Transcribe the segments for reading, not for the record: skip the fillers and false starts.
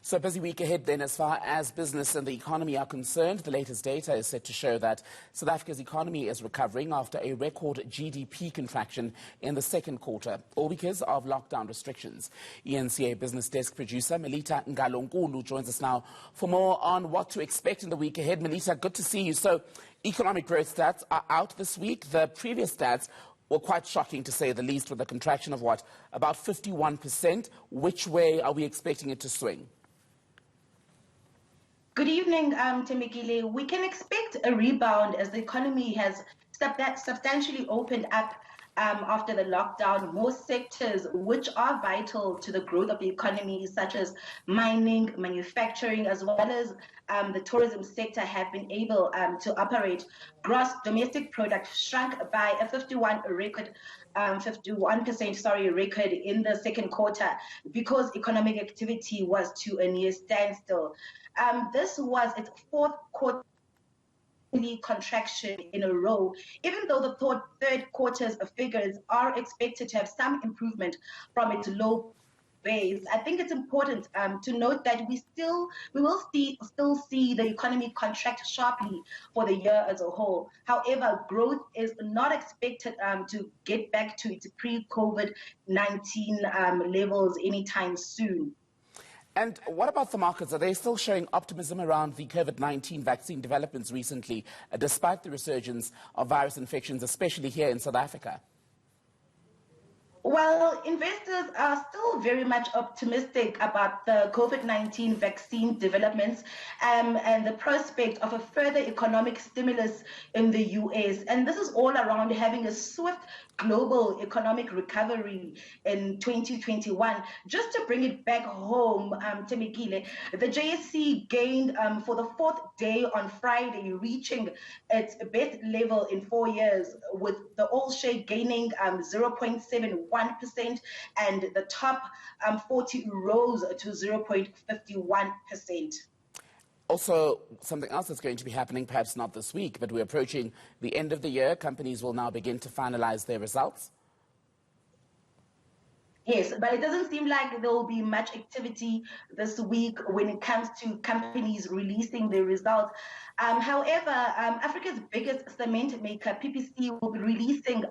So a busy week ahead then as far as business and the economy are concerned. The latest data is set to show that South Africa's economy is recovering after a record GDP contraction in the second quarter, all because of lockdown restrictions. eNCA business desk producer Melita Ngalonkulu joins us now for more on what to expect in the week ahead. Melita, good to see you. So economic growth stats are out this week. The previous stats were quite shocking, to say the least, with a contraction of what, about 51%. Which way are we expecting it to swing? Good evening, Temekile. We can expect a rebound as the economy has substantially opened up after the lockdown. Most sectors which are vital to the growth of the economy, such as mining, manufacturing, as well as the tourism sector, have been able to operate. Gross domestic product shrunk by a 51% record in the second quarter because economic activity was to a near standstill. This was its fourth quarterly contraction in a row, even though the third quarter's figures are expected to have some improvement from its low base. I think it's important to note that we will still see the economy contract sharply for the year as a whole. However, growth is not expected to get back to its pre-COVID-19 levels anytime soon. And what about the markets? Are they still showing optimism around the COVID-19 vaccine developments recently, despite the resurgence of virus infections, especially here in South Africa? Well, investors are still very much optimistic about the COVID-19 vaccine developments and the prospect of a further economic stimulus in the US. And this is all around having a swift global economic recovery in 2021. Just to bring it back home, Temekile, the JSE gained for the fourth day on Friday, reaching its best level in 4 years, with the all-share gaining 0.71% and the top 40 rose to 0.51%. Also, something else that's going to be happening, perhaps not this week, but we're approaching the end of the year. Companies will now begin to finalize their results. Yes, but it doesn't seem like there will be much activity this week when it comes to companies releasing their results. However, Africa's biggest cement maker, PPC, will be releasing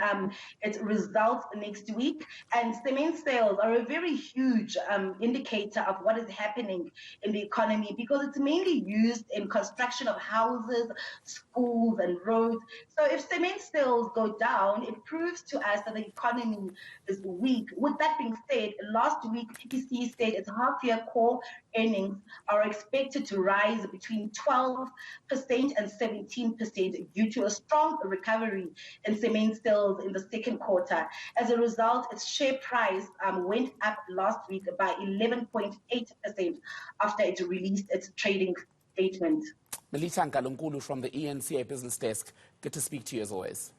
its results next week. And cement sales are a very huge indicator of what is happening in the economy, because it's mainly used in construction of houses, schools, and roads. So if cement sales go down, it proves to us that the economy is weak. With that being said, last week, PPC said its half-year core earnings are expected to rise between 12% and 17% due to a strong recovery in cement sales in the second quarter. As a result, its share price went up last week by 11.8% after it released its trading statement. Melita Ngalonkulu from the eNCA business desk. Good to speak to you as always.